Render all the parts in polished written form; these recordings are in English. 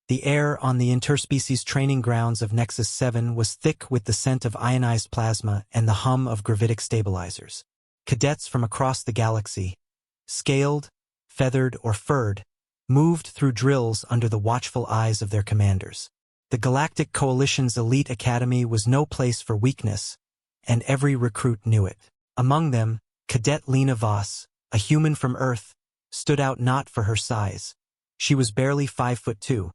The air on the interspecies training grounds of Nexus 7 was thick with the scent of ionized plasma and the hum of gravitic stabilizers. Cadets from across the galaxy, scaled, feathered, or furred, moved through drills under the watchful eyes of their commanders. The Galactic Coalition's elite academy was no place for weakness, and every recruit knew it. Among them, Cadet Lena Voss, a human from Earth, stood out not for her size. She was barely 5'2",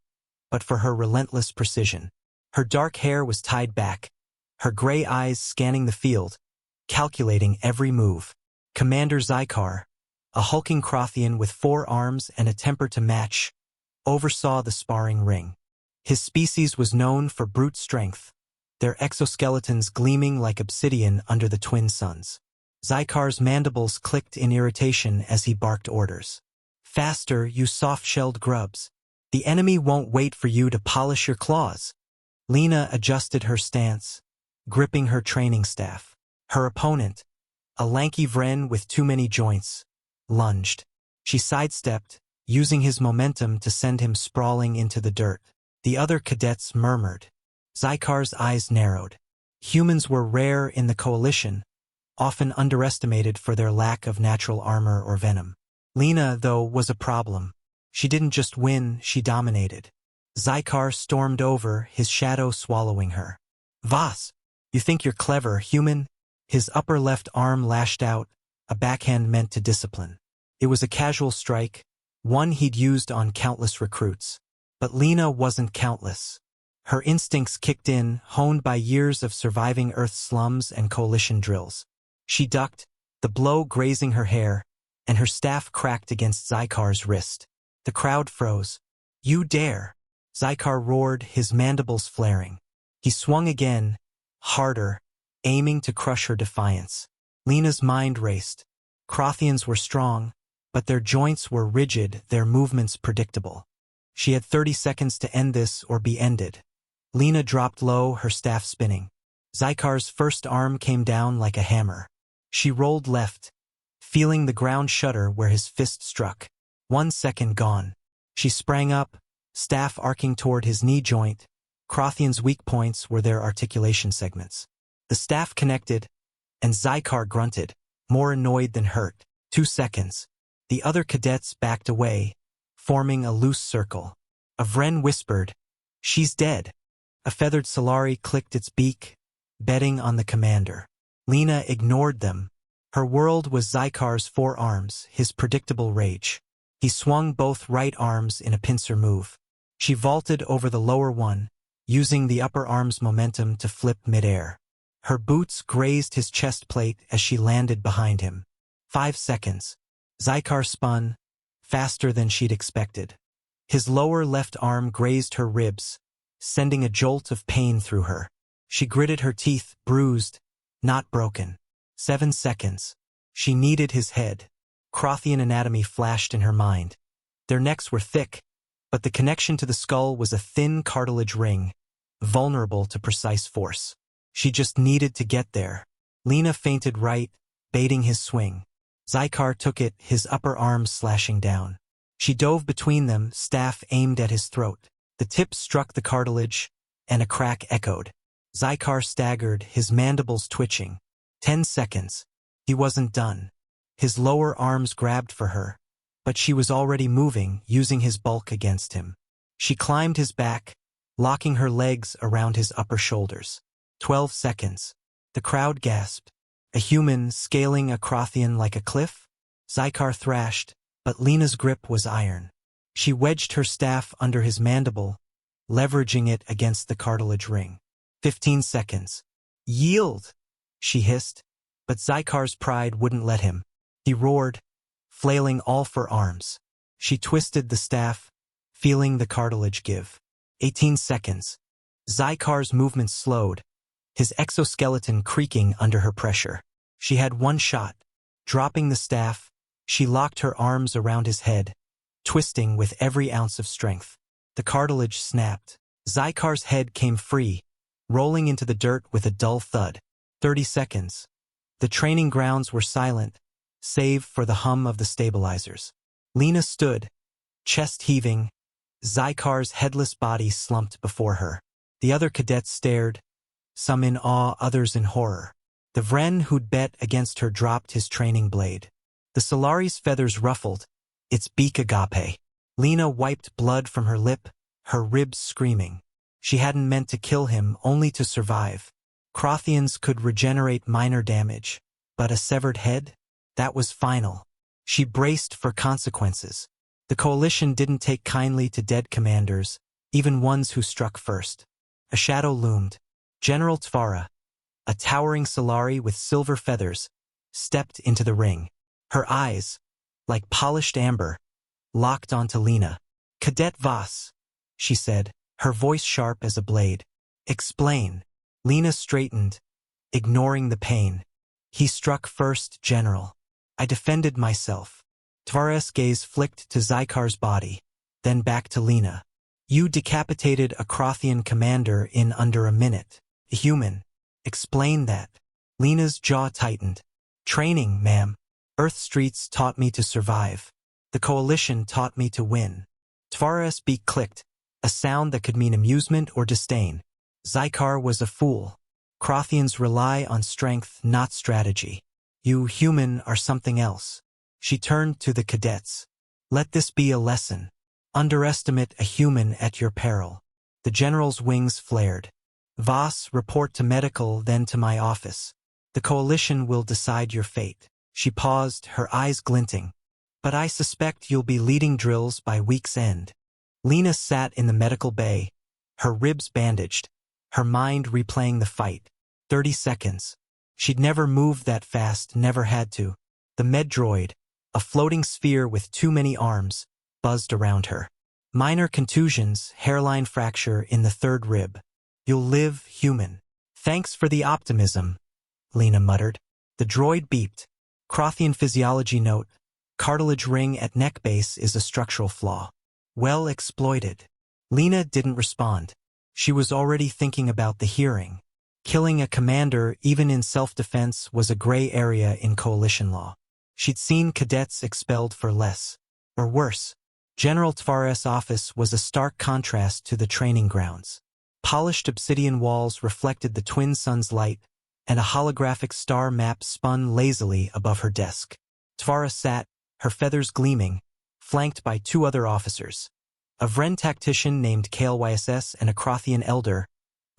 but for her relentless precision. Her dark hair was tied back, her gray eyes scanning the field, calculating every move. Commander Zykar, a hulking Crothian with 4 arms and a temper to match, oversaw the sparring ring. His species was known for brute strength, their exoskeletons gleaming like obsidian under the twin suns. Zykar's mandibles clicked in irritation as he barked orders. "Faster, you soft-shelled grubs. The enemy won't wait for you to polish your claws." Lena adjusted her stance, gripping her training staff. Her opponent, a lanky Vren with too many joints, lunged. She sidestepped, using his momentum to send him sprawling into the dirt. The other cadets murmured. Zykar's eyes narrowed. Humans were rare in the Coalition, often underestimated for their lack of natural armor or venom. Lena, though, was a problem. She didn't just win, she dominated. Zykar stormed over, his shadow swallowing her. "Voss, you think you're clever, human?" His upper left arm lashed out, a backhand meant to discipline. It was a casual strike, one he'd used on countless recruits. But Lena wasn't countless. Her instincts kicked in, honed by years of surviving Earth's slums and Coalition drills. She ducked, the blow grazing her hair, and her staff cracked against Zykar's wrist. The crowd froze. "You dare!" Zykar roared, his mandibles flaring. He swung again, harder, aiming to crush her defiance. Lena's mind raced. Crothians were strong, but their joints were rigid, their movements predictable. She had 30 seconds to end this or be ended. Lena dropped low, her staff spinning. Zykar's first arm came down like a hammer. She rolled left, feeling the ground shudder where his fist struck. 1 second gone. She sprang up, staff arcing toward his knee joint. Crothian's weak points were their articulation segments. The staff connected, and Zykar grunted, more annoyed than hurt. 2 seconds. The other cadets backed away, forming a loose circle. A Vren whispered, "She's dead." A feathered Solari clicked its beak, betting on the commander. Lena ignored them. Her world was Zykar's 4 arms, his predictable rage. He swung both right arms in a pincer move. She vaulted over the lower one, using the upper arm's momentum to flip midair. Her boots grazed his chest plate as she landed behind him. 5 seconds. Zykar spun, faster than she'd expected. His lower left arm grazed her ribs, sending a jolt of pain through her. She gritted her teeth, bruised, not broken. 7 seconds. She needed his head. Crothian anatomy flashed in her mind. Their necks were thick, but the connection to the skull was a thin cartilage ring, vulnerable to precise force. She just needed to get there. Lena feinted right, baiting his swing. Zykar took it, his upper arm slashing down. She dove between them, staff aimed at his throat. The tip struck the cartilage, and a crack echoed. Zykar staggered, his mandibles twitching. 10 seconds. He wasn't done. His lower arms grabbed for her, but she was already moving, using his bulk against him. She climbed his back, locking her legs around his upper shoulders. 12 seconds. The crowd gasped. A human scaling a Crothian like a cliff? Zykar thrashed, but Lena's grip was iron. She wedged her staff under his mandible, leveraging it against the cartilage ring. 15 seconds. "Yield!" she hissed, but Zykar's pride wouldn't let him. He roared, flailing all 4 arms. She twisted the staff, feeling the cartilage give. 18 seconds. Zykar's movements slowed, his exoskeleton creaking under her pressure. She had 1 shot. Dropping the staff, she locked her arms around his head, twisting with every ounce of strength. The cartilage snapped. Zykar's head came free, rolling into the dirt with a dull thud. 30 seconds. The training grounds were silent, save for the hum of the stabilizers. Lena stood, chest heaving, Zykar's headless body slumped before her. The other cadets stared, some in awe, others in horror. The Vren who'd bet against her dropped his training blade. The Solari's feathers ruffled, its beak agape. Lena wiped blood from her lip, her ribs screaming. She hadn't meant to kill him, only to survive. Crothians could regenerate minor damage, but a severed head? That was final. She braced for consequences. The Coalition didn't take kindly to dead commanders, even ones who struck first. A shadow loomed. General Tvara, a towering Solari with silver feathers, stepped into the ring. Her eyes, like polished amber, locked onto Lena. "Cadet Voss," she said, her voice sharp as a blade. "Explain." Lena straightened, ignoring the pain. "He struck first, General. I defended myself." Tvara's gaze flicked to Zykar's body, then back to Lena. "You decapitated a Crothian commander in under a minute. A human. Explain that." Lena's jaw tightened. "Training, ma'am. Earth streets taught me to survive. The Coalition taught me to win." Tvara's beak clicked, a sound that could mean amusement or disdain. Zykar was a fool. Crothians rely on strength, not strategy. You human are something else. She turned to the cadets. "Let this be a lesson. Underestimate a human at your peril." The general's wings flared. "Voss, report to medical, then to my office. The Coalition will decide your fate." She paused, her eyes glinting. "But I suspect you'll be leading drills by week's end." Lena sat in the medical bay, her ribs bandaged, her mind replaying the fight. 30 seconds. She'd never moved that fast, never had to. The med droid, a floating sphere with too many arms, buzzed around her. "Minor contusions, hairline fracture in the third rib. You'll live, human." "Thanks for the optimism," Lena muttered. The droid beeped. "Crothian physiology note. Cartilage ring at neck base is a structural flaw. Well exploited." Lena didn't respond. She was already thinking about the hearing. Killing a commander, even in self-defense, was a gray area in Coalition law. She'd seen cadets expelled for less. Or worse. General Tvara's office was a stark contrast to the training grounds. Polished obsidian walls reflected the twin suns' light, and a holographic star map spun lazily above her desk. Tvara sat, her feathers gleaming, flanked by 2 other officers. A Vren tactician named KLYSS and a Crothian elder,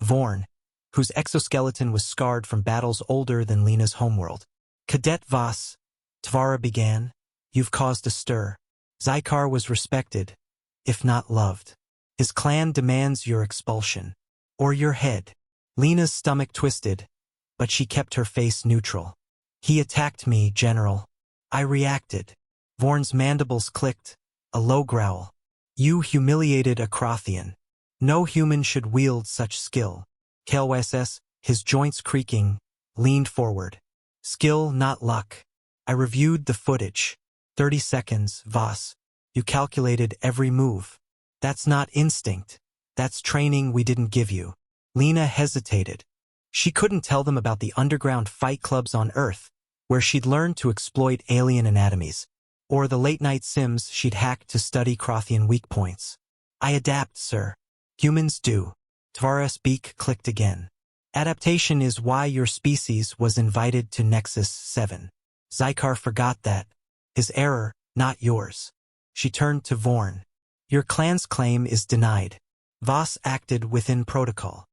Vorn, whose exoskeleton was scarred from battles older than Lena's homeworld. "Cadet Voss," Tvara began, "you've caused a stir. Zykar was respected, if not loved. His clan demands your expulsion. Or your head." Lena's stomach twisted, but she kept her face neutral. "He attacked me, General. I reacted." Vorn's mandibles clicked, a low growl. "You humiliated a Crothian. No human should wield such skill." KLYSS, his joints creaking, leaned forward. "Skill, not luck. I reviewed the footage. 30 seconds, Voss. You calculated every move. That's not instinct. That's training we didn't give you." Lena hesitated. She couldn't tell them about the underground fight clubs on Earth, where she'd learned to exploit alien anatomies, or the late-night sims she'd hacked to study Crothian weak points. "I adapt, sir. Humans do." Tvara's beak clicked again. "Adaptation is why your species was invited to Nexus 7. Zykar forgot that. His error, not yours." She turned to Vorn. "Your clan's claim is denied." Voss acted within protocol.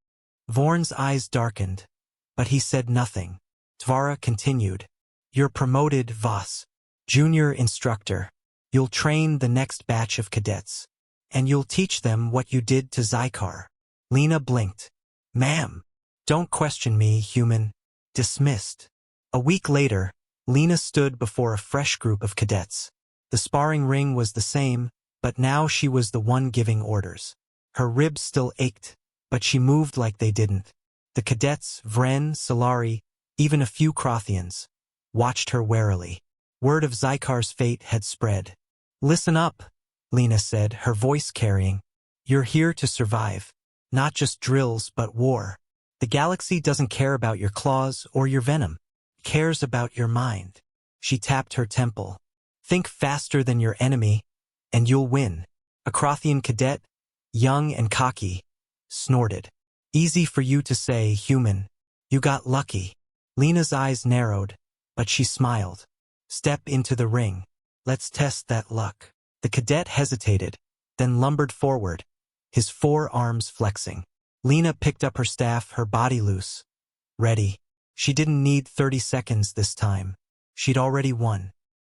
Vorn's eyes darkened, but he said nothing. Tvara continued. "You're promoted, Voss. Junior instructor. You'll train the next batch of cadets. And you'll teach them what you did to Zykar." Lena blinked. "Ma'am, don't question me, human." Dismissed. A week later, Lena stood before a fresh group of cadets. The sparring ring was the same, but now she was the one giving orders. Her ribs still ached, but she moved like they didn't. The cadets, Vren, Solari, even a few Crothians, watched her warily. Word of Zykar's fate had spread. "Listen up," Lena said, her voice carrying. "You're here to survive. Not just drills, but war. The galaxy doesn't care about your claws or your venom. It cares about your mind." She tapped her temple. "Think faster than your enemy, and you'll win." A Crothian cadet, young and cocky, snorted. Easy for you to say, human. You got lucky. Lena's eyes narrowed, but she smiled. Step into the ring. Let's test that luck. The cadet hesitated, then lumbered forward, his 4 arms flexing. Lena picked up her staff, her body loose. Ready. She didn't need 30 seconds this time. She'd already won.